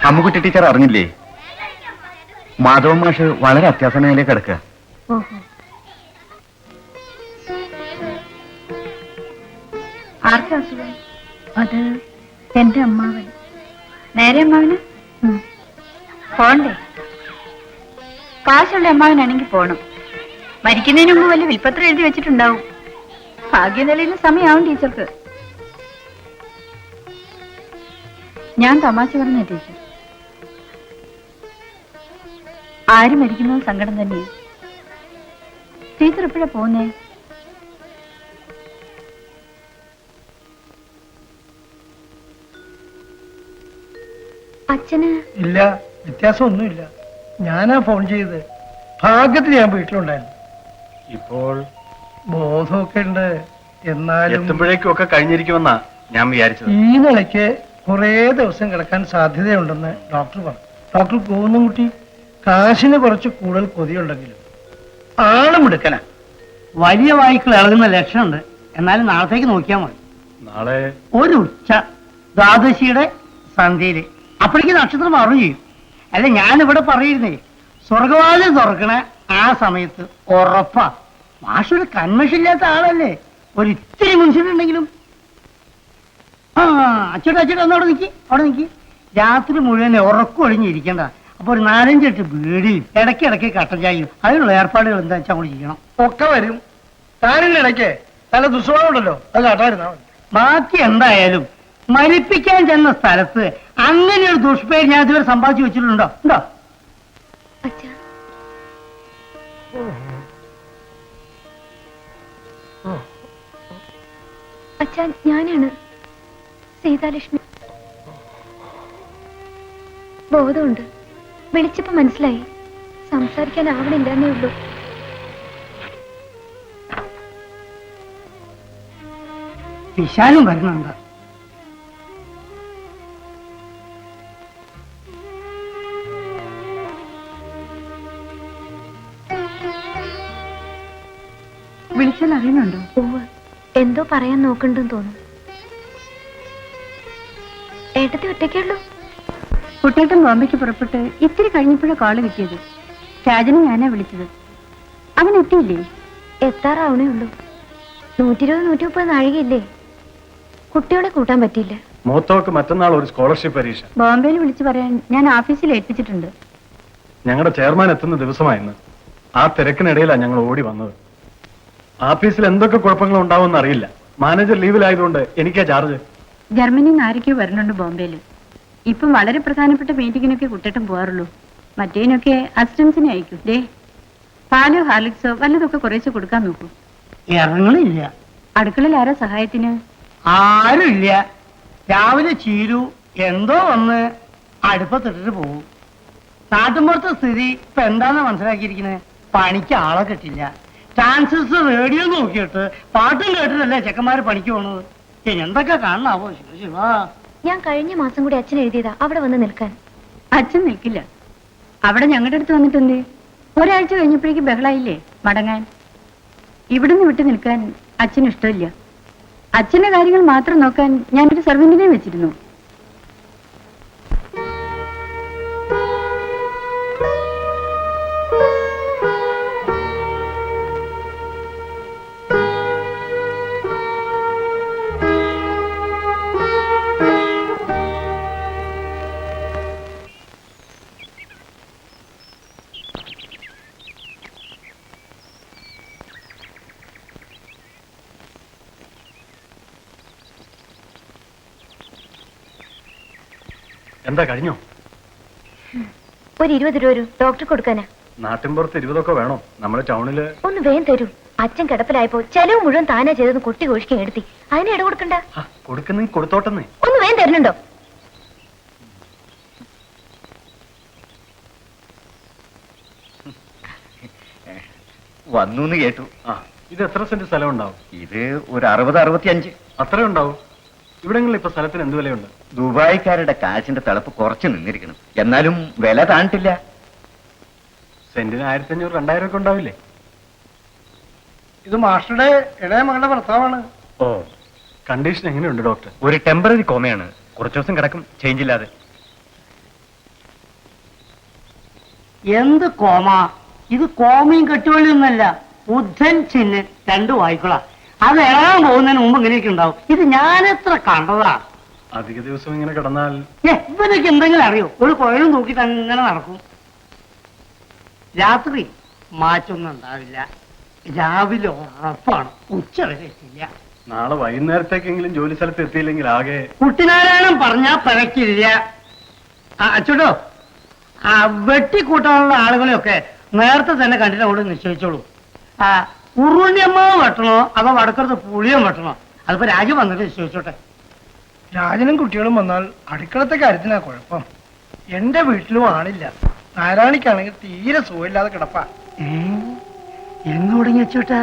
Ammukutty teacher അറിഞ്ഞില്ലേ? മാധവൻ മാഷ് വളരെ അത്യാസനയിലേക്ക് കിടക്കുക. ആർക്കാ അസുഖം? അത് എന്റെ അമ്മാവൻ. നേരെ അമ്മാവന് പോണ്ടേ? കാശുള്ള അമ്മാവനാണെങ്കിൽ പോണം. മരിക്കുന്നതിന് മുമ്പ് വലിയ വിൽപ്പത്രം എഴുതി വെച്ചിട്ടുണ്ടാവും. ഭാഗ്യം തെളിയുന്ന സമയമാവും ടീച്ചർക്ക്. ഞാൻ തമാശ പറഞ്ഞ ടീച്ചർ. ആര് മരിക്കുന്നത് സങ്കടം തന്നെയാണ്. ടീച്ചർ എപ്പോഴാ പോന്നേ? അച്ഛന് ഇല്ല, വ്യത്യാസമൊന്നുമില്ല. ഞാനാ ഫോൺ ചെയ്ത്. ഭാഗ്യത്തിന് ഞാൻ വീട്ടിലുണ്ടായിരുന്നു. ഇപ്പോൾ ബോധമൊക്കെ ഉണ്ട്. എന്നാലും എത്തുമ്പോഴേക്കും ഒക്കെ കഴിഞ്ഞിരിക്കുമെന്നാ ഞാൻ വിചാരിച്ചത്. ഈ നിലയ്ക്ക് കുറേ ദിവസം കിടക്കാൻ സാധ്യതയുണ്ടെന്ന് ഡോക്ടർ പറഞ്ഞു. ഡോക്ടർ കുട്ടി കാശിന് കുറച്ച് കൂടുതൽ കൊതിയുണ്ടെങ്കിലും ആളും എടുക്കന. വലിയ വായിക്കൾ ഇളകുന്ന ലക്ഷണമുണ്ട്. എന്നാലും നാളത്തേക്ക് നോക്കിയാൽ മതി. നാളെ ഒരു ഉച്ച ദ്വാദശിയുടെ സന്ധ്യയില് അപ്പോഴേക്ക് നക്ഷത്രം അറിഞ്ഞു ചെയ്യും. അല്ല, ഞാനിവിടെ പറയുന്നേ, സ്വർഗവാതിൽ തുറക്കണ ആ സമയത്ത് ഉറപ്പാ. മാഷൊരു കന്മഷില്ലാത്ത ആളല്ലേ. ഒരു ഇത്തിരി മുൻസിലുണ്ടെങ്കിലും. അച്ചോട്ടെ ഒന്ന് അവിടെ നിൽക്കി. രാത്രി മുഴുവൻ ഉറക്കൊഴിഞ്ഞിരിക്കണ്ട. അപ്പൊ ഒരു 4-5 ബീഡിയും ഇടയ്ക്കിടയ്ക്ക് കട്ടൻ ചായയും അതിനുള്ള ഏർപ്പാടുകൾ എന്താ വെച്ചാൽ കൂടി ചെയ്യണം. ഒക്കെ വരും. താനിന്റെ ഇടയ്ക്ക് നല്ല ദുസ്വഭാവം ഉണ്ടല്ലോ, അത് കാട്ടായിരുന്നാ മതി. ബാക്കി എന്തായാലും മരിപ്പിക്കാൻ ചെന്ന സ്ഥലത്ത് അങ്ങനെ ഒരു ദുഷ്പേര് ഞാൻ ഇതുവരെ സമ്പാദിച്ചു വെച്ചിട്ടുണ്ടോ? ഉണ്ടോ? അച്ഛാ, ഞാനാണ് സീതാലക്ഷ്മി. ബോധമുണ്ട്. വിളിച്ചപ്പോ മനസ്സിലായി. സംസാരിക്കാൻ ആവണില്ലെന്നേ ഉള്ളൂ. വിശാലും വരുന്നുണ്ട്. വിളിച്ചാൽ അറിയുന്നുണ്ടോ? എന്തോ പറയാൻ നോക്കണ്ടെന്ന് തോന്നുന്നു. ഏട്ടത്തി ഒറ്റയ്ക്കുള്ളൂ. കുട്ടേട്ടൻ ബോംബെക്ക് പുറപ്പെട്ട് ഇത്തിരി കഴിഞ്ഞപ്പോഴാണ് കോള് കിട്ടിയത്. രാജനെ ഞാനാ വിളിച്ചത്. അവൻ എത്തിയില്ലേ? എത്താറാവണേ ഉള്ളൂ. 120-130 നാഴികയില്ലേ? കുട്ടികളെ കൂട്ടാൻ പറ്റിയില്ല. മൂത്തോക്ക് മറ്റന്നാൾ ഒരു സ്കോളർഷിപ്പ് പരീക്ഷ. ബോംബെയിൽ വിളിച്ചു പറയാൻ ഞാൻ ഓഫീസിൽ ഏൽപ്പിച്ചിട്ടുണ്ട്. ഞങ്ങളുടെ ചെയർമാൻ എത്തുന്ന ദിവസമായിരുന്നു. ആ തിരക്കിനിടയിലാണ് ഞങ്ങൾ ഓടി വന്നത്. ഓഫീസിൽ എന്തൊക്കെ കുഴപ്പങ്ങൾ ഉണ്ടാവുമെന്ന് അറിയില്ല. മാനേജർ ലീവിലായതുകൊണ്ട് എനിക്കാ ചാർജ്. ജർമ്മനിയിൽ നിന്ന് ആരൊക്കെയോ വരുന്നുണ്ട് ബോംബെയിൽ. ഇപ്പം വളരെ പ്രധാനപ്പെട്ട മീറ്റിങ്ങിനൊക്കെ കുട്ടേട്ടൻ പോകാറുള്ളൂ. മറ്റേനൊക്കെ അസിസ്റ്റൻസിനെ അയക്കും. ഡേ, പാലോ ഹാർലിക്സോ വല്ലതൊക്കെ കുറേശ്ശെ കൊടുക്കാൻ നോക്കൂ. ഇറങ്ങളില്ല. അടുക്കളയിൽ ആരാ സഹായത്തിന്? ആരുമില്ല. രാവിലെ ചീരു എന്തോ വന്ന് അടുപ്പത്തിട്ടിട്ട് പോകും. നാട്ടുമ്പുറത്തെ സ്ഥിതി ഇപ്പൊ എന്താന്ന് മനസ്സിലാക്കിയിരിക്കുന്നത്? പണിക്ക് ആളെ കിട്ടില്ല. ട്രാൻസിസ്റ്റർ റേഡിയോ നോക്കിയിട്ട് പാട്ടും കേട്ടിട്ടല്ലേ ചെക്കന്മാര് പണിക്ക് പോണത്. എന്തൊക്കെ കാണണാവോ? ശിവ, ഞാൻ കഴിഞ്ഞ മാസം കൂടി അച്ഛൻ എഴുതിയതാ അവിടെ വന്ന് നിൽക്കാൻ. അച്ഛൻ നിൽക്കില്ല. അവിടെ ഞങ്ങളുടെ അടുത്ത് വന്നിട്ടുണ്ട്. ഒരാഴ്ച കഴിഞ്ഞപ്പോഴേക്ക് ബഹളായില്ലേ മടങ്ങാൻ. ഇവിടുന്ന് വിട്ടു നിൽക്കാൻ അച്ഛന് ഇഷ്ടമില്ല. അച്ഛന്റെ കാര്യങ്ങൾ മാത്രം നോക്കാൻ ഞാനൊരു സർവന്റിനെ വെച്ചിരുന്നു. എന്താ കഴിഞ്ഞോ? ഒരു 20 രൂപ ഡോക്ടർ കൊടുക്കാനാ. നാട്ടിൻപുറത്ത് 20 വേണോ? നമ്മുടെ ടൗണില് ഒന്ന് വേഗം തരൂ. അച്ഛൻ കിടപ്പിലായപ്പോ ചെലവ് മുഴുവൻ താനാ ചെയ്തെന്ന് കൊട്ടി കോഴിക്കാൻ എടുത്തി. അതിനെ ഇട കൊടുക്കണ്ട. കൊടുക്കുന്ന കൊടുത്തോട്ടെന്നേ. ഒന്ന് വേഗം തരുന്നുണ്ടോ? വന്നു കേട്ടു. ഇത് എത്ര സെന്റ് സ്ഥലം ഉണ്ടാവും? ഇത് ഒരു 60-65 അത്രേ ഉണ്ടാവും. ഇവിടെങ്ങളിൽ ഇപ്പൊ സ്ഥലത്തിന് എന്ത് വിലയുണ്ട്? ദുബായിക്കാരുടെ കാശിന്റെ തിളപ്പ് കുറച്ച് നിന്നിരിക്കണം. എന്നാലും വില താണിട്ടില്ല. സെന്റിന് 1500-2000 ഒക്കെ ഉണ്ടാവില്ലേ? ഇത് മാസ്റ്ററുടെ ഇളയ മകളുടെ ഭർത്താവാണ്. ഓ, കണ്ടീഷൻ എങ്ങനെയുണ്ട് ഡോക്ടർ? ഒരു ടെമ്പററി കോമയാണ്. കുറച്ചു ദിവസം കിടക്കും, ചേഞ്ച് ഇല്ലാതെ. എന്ത് കോമ? ഇത് കോമയും കെട്ടുവള്ളിയൊന്നല്ല, ബുദ്ധൻ ചിഹ്നൻ, രണ്ടു വായിക്കൊള്ളാം. അത് ഇളകാൻ പോകുന്നതിന് മുമ്പ് ഇങ്ങനെയൊക്കെ ഉണ്ടാവും. ഇത് ഞാനെത്ര കണ്ടതാ. അധിക ദിവസം ഇങ്ങനെ കിടന്നാൽ ഇവനൊക്കെ എന്തെങ്കിലും അറിയോ? ഒരു കുഴലും നോക്കിയിട്ട് അങ്ങനെ നടക്കും. രാത്രി മാറ്റൊന്നും ഉണ്ടാവില്ല, രാവിലെ ഉറപ്പാണ്, ഉച്ച വരെ എത്തില്ല. നാളെ വൈകുന്നേരത്തേക്കെങ്കിലും ജോലി സ്ഥലത്ത് എത്തിയില്ലെങ്കിൽ ആകെ. കുട്ടിനാരായണം പറഞ്ഞാൽ പിഴക്കില്ല. അച്ചോട്ടോ, ആ വെട്ടിക്കൂട്ടാനുള്ള ആളുകളെയൊക്കെ നേരത്തെ തന്നെ കണ്ടിട്ട് അവിടെ നിശ്ചയിച്ചോളൂ. ഉരുണ്യമ്മാവ് വെട്ടണോ അതോ വടക്കടുത്ത് പുളിയം വെട്ടണോ? അതിപ്പോ രാജു വന്നിട്ട് നിശ്ചയിച്ചോട്ടെ. രാജനും കുട്ടികളും വന്നാൽ അടുക്കളത്തെ കാര്യത്തിനാ കുഴപ്പം. എന്റെ വീട്ടിലും ആളില്ല. നാരായണിക്കാണെങ്കിൽ തീരെ സുഖമില്ലാതെ കിടപ്പാ. എന്ന് തുടങ്ങി വെച്ചോട്ടാ?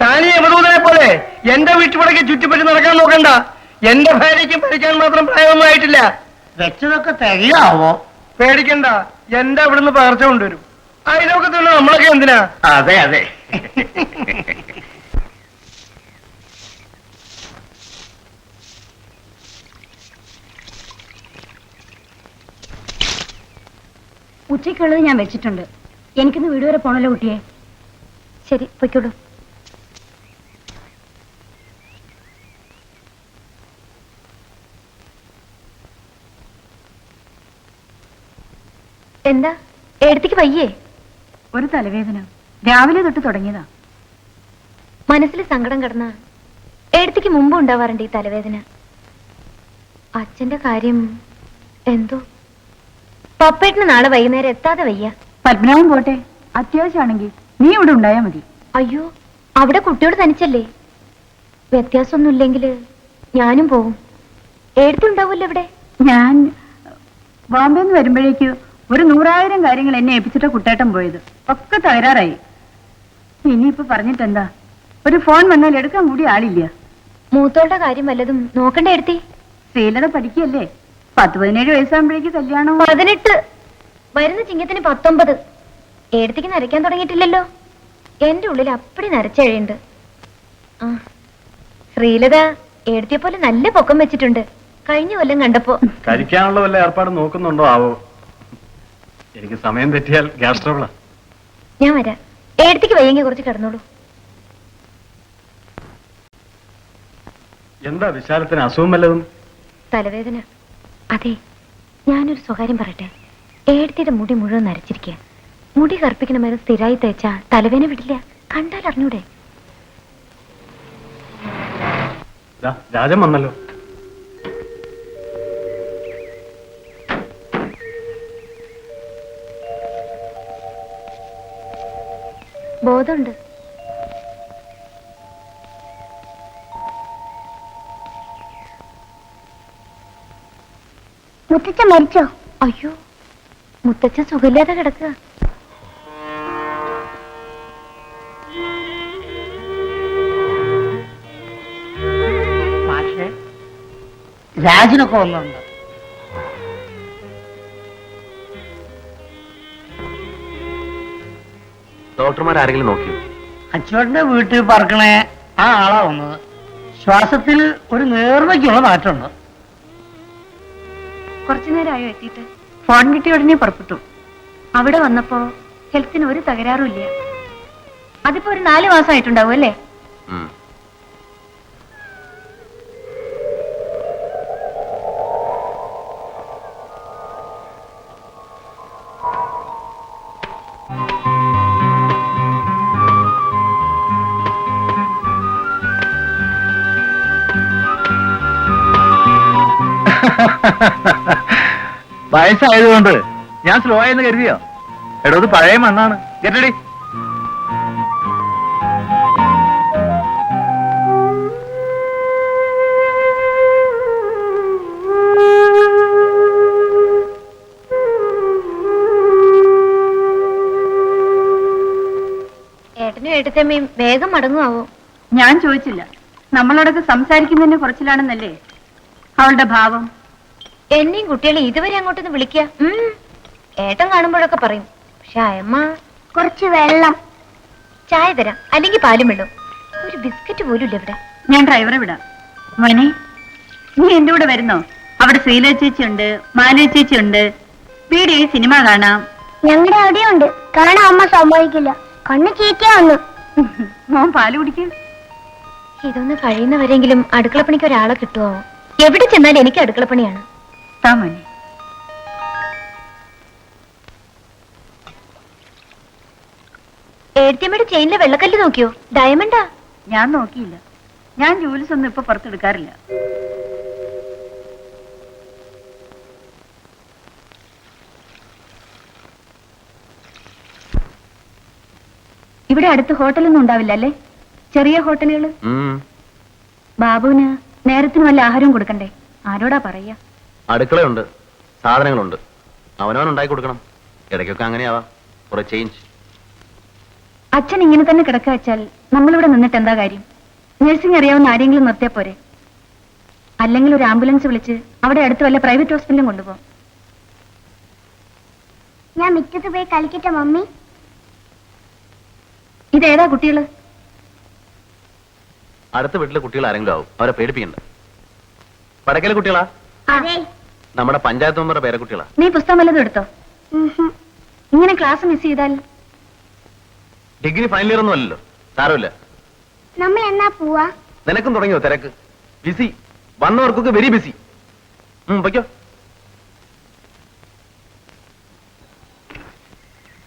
താനീ യമദൂതനെ പോലെ എന്റെ വീട്ടുപടക്കെ ചുറ്റിപ്പറ്റി നടക്കാൻ നോക്കണ്ട. എന്റെ ഭാര്യയ്ക്ക് ഭരിക്കാൻ മാത്രം പ്രായമൊന്നും ആയിട്ടില്ല. വെച്ചതൊക്കെ തികയാവോ? പേടിക്കണ്ട, എന്റെ അവിടുന്ന് പകർച്ച കൊണ്ടുവരും. അതിനൊക്കത്തുള്ള നമ്മളൊക്കെ എന്തിനാ? അതെ അതെ. ഉച്ചയ്ക്കുള്ളത് ഞാൻ വെച്ചിട്ടുണ്ട്. എനിക്കിന്ന് വീട് വരെ പോണല്ലോ കുട്ടിയെ. ശരി, പൊയ്ക്കോളൂ. എന്താ എടുത്തേക്ക് വയ്യേ? ഒരു തലവേദന രാവിലെ തൊട്ട് തുടങ്ങിയതാ. മനസ്സിൽ സങ്കടം കിടന്ന എടുത്തേക്ക് മുമ്പ് ഉണ്ടാവാറുണ്ട് ഈ തലവേദന. അച്ഛന്റെ കാര്യം എന്തോ. പപ്പേട്ടിന് നാളെ വൈകുന്നേരം എത്താതെ വയ്യ. പത്മനാഭൻ പോട്ടെ, അത്യാവശ്യമാണെങ്കിൽ നീ ഇവിടെ ഉണ്ടായാ മതി. അയ്യോ, അവിടെ കുട്ടിയോട് തനിച്ചല്ലേ. വ്യത്യാസമൊന്നുമില്ലെങ്കിൽ ഞാനും പോവും. എടുത്തുണ്ടാവൂല്ലോ ഇവിടെ. ഞാൻ ബോംബെന്ന് വരുമ്പോഴേക്ക് ഒരു 100,000 കാര്യങ്ങൾ എന്നെ ഏൽപ്പിച്ചിട്ട് കുട്ടേട്ടൻ പോയത് ഒക്കെ തകരാറായി. ഇനിയിപ്പോ പറഞ്ഞിട്ടെന്താ? ഒരു ഫോൺ വന്നാൽ എടുക്കാൻ കൂടി ആളില്ല. മൂത്തോളുടെ കാര്യം വല്ലതും നോക്കണ്ടേ എടുത്തി? ശ്രീലത പഠിക്കല്ലേ. 10-17 വയസ്സാകുമ്പോഴേക്ക് കല്യാണം. 18. വരുന്ന ചിങ്ങത്തിന് 19. എടുത്തേക്ക് നരയ്ക്കാൻ തുടങ്ങിയിട്ടില്ലല്ലോ. എന്റെ ഉള്ളിൽ അപ്പടി നരച്ചഴയുണ്ട്. ശ്രീലത എടുത്തിയെ പോലെ നല്ല പൊക്കം വെച്ചിട്ടുണ്ട്. കഴിഞ്ഞ കൊല്ലം കണ്ടപ്പോ. കഴിക്കാനുള്ള വല്ല ഏർപ്പാട് നോക്കുന്നുണ്ടോ ആവോ? എനിക്ക് സമയം തെറ്റിയാൽ ഗ്യാസ് ട്രബിളാ. ഞാൻ വരാം. എടുത്തേക്ക് വയ്യെങ്കിൽ കുറച്ച് കിടന്നോളൂ. എന്താ വിശാലത്തിന് അസുഖം വല്ലതും? തലവേദന. അതെ, ഞാനൊരു സ്വകാര്യം പറയട്ടെ. ഏടത്തിയുടെ മുടി മുഴുവൻ നരച്ചിരിക്കുക. മുടി കറുപ്പിക്കണ മരം സ്ഥിരമായി തേച്ചാ തലവേദന വിടില്ല. കണ്ടാൽ അറിഞ്ഞൂടെ? രാജൻ വന്നല്ലോ. ബോധമുണ്ട്. മുത്തച്ഛ മരിച്ചോ? അയ്യോ, മുത്തച്ഛ സുഖമില്ലാതെ കിടക്കുക. പക്ഷേ രാജനൊക്കെ വന്നുണ്ട്. ഡോക്ടർമാർ ആരെങ്കിലും നോക്കിയോ? അച്ചോട്ടന്റെ വീട്ടിൽ പറക്കണേ ആ ആളാ വന്നത്. ശ്വാസത്തിൽ ഒരു നേർമയ്ക്കുള്ള മാറ്റമുണ്ട്. കുറച്ചു നേരമായോ എത്തിയിട്ട്? ഫോൺ കിട്ടിയ ഉടനെ പുറപ്പെട്ടു. അവിടെ വന്നപ്പോ ഹെൽത്തിന് ഒരു തകരാറും ഇല്ല. അതിപ്പോ ഒരു 4 മാസമായിട്ടുണ്ടാവും അല്ലേ? വയസ്സായതുകൊണ്ട് ഞാൻ സ്ലോ ആയെന്ന് കരുതിയോ? എടോ, ഇത് പഴയ മണ്ണാണ്. കേട്ടടി. ഏട്ടനും ഏട്ടത്തമ്മയും വേഗം മടങ്ങുമാവോ? ഞാൻ ചോദിച്ചില്ല. നമ്മളോടൊക്കെ സംസാരിക്കുന്നതിന് കുറച്ചിലാണെന്നല്ലേ അവളുടെ ഭാവം. എന്നെയും കുട്ടികളെ ഇതുവരെ അങ്ങോട്ടൊന്ന് വിളിക്കുക. ഏട്ടൻ കാണുമ്പോഴൊക്കെ പറയും. പക്ഷെ അയമ്മ കുറച്ച് വെള്ളം, ചായ തരാം, അല്ലെങ്കിൽ പാലും വെള്ളം. ഒരു ബിസ്ക്കറ്റ് പോലും ഇല്ല ഇവിടെ. ഞാൻ ഡ്രൈവറെ വിടാം. മോനെ, നീ എന്റെ കൂടെ വരുന്നോ? അവിടെ ശ്രീല ചേച്ചി ഉണ്ട്, മാല ചേച്ചി ഉണ്ട്. വീഡിയോ സിനിമ കാണാം. ഞങ്ങളുടെ അവിടെയുണ്ട്. കാണാൻ അമ്മ സമ്മതിക്കില്ല. കണ്ണ് ചീറ്റിയാ വന്നു. മോൻ പാല് കുടിക്കും. ഇതൊന്ന് കഴിയുന്നവരെങ്കിലും അടുക്കളപ്പണിക്ക് ഒരാളെ കിട്ടുമോ? എവിടെ ചെന്നാലും എനിക്ക് അടുക്കളപ്പണിയാണ്. താമോനെ എഴുത്തിയമ്മയുടെ ചെയിനിലെ വെള്ളക്കല്ല് നോക്കിയോ? ഡയമണ്ടാ. ഞാൻ നോക്കിയില്ല. ഞാൻ ജൂൽസ് ഒന്നും ഇപ്പൊ പുറത്തെടുക്കാറില്ല. ഇവിടെ അടുത്ത് ഹോട്ടലൊന്നും ഉണ്ടാവില്ല അല്ലേ? ചെറിയ ഹോട്ടലുകള്. ബാബുവിന് നേരത്തിന് വല്ല ആഹാരവും കൊടുക്കണ്ടേ? ആരോടാ പറയാ? അടുക്കളയുണ്ട്, സാധനങ്ങളുണ്ട്, അവനവൻ ഉണ്ടാക്കി കൊടുക്കണം. ഇടയ്ക്കൊക്കെ അങ്ങനെയാവാം, കുറെ ചേഞ്ച്. അച്ഛൻ ഇങ്ങനെ തന്നെ കിടക്ക വെച്ചാൽ നമ്മളിവിടെ നിന്നിട്ട് എന്താ കാര്യം? നഴ്സിംഗ് അറിയാവുന്ന ആരെങ്കിലും നിർത്തിയാ പോരെ? അല്ലെങ്കിൽ ഒരു ആംബുലൻസ് വിളിച്ച് അവിടെ അടുത്ത് വല്ല പ്രൈവറ്റ് ഹോസ്പിറ്റലും കൊണ്ടുപോകും. ഞാൻ മിറ്റത്ത് പോയി കളിക്കട്ടെ മമ്മി? ഇതേതാ കുട്ടികള്? അടുത്ത വീട്ടിലെ കുട്ടികൾ ആരെങ്കിലും ആവും, അവരെ പേടിപ്പിക്കണ്ട. പടക്കലെ കുട്ടികളാ? അതെ. നമ്മുടെ പഞ്ചായത്ത് മെമ്പറുടെ പേരെ കുട്ടികളാ. നീ പുസ്തകം വല്ലതും എടുത്തോ? ഇങ്ങനെ ക്ലാസ് മിസ് ചെയ്താൽ? ഡിഗ്രി ഫൈനൽ ഇയർ ഒന്നും അല്ലല്ലോ, സാരമില്ല. നമ്മൾ എന്നാ പോവാ? നിനക്കും തുടങ്ങിയോ തിരക്ക്? ബിസി, വന്നവർക്കൊക്കെ വെരി ബിസി. പൊയ്ക്കോ.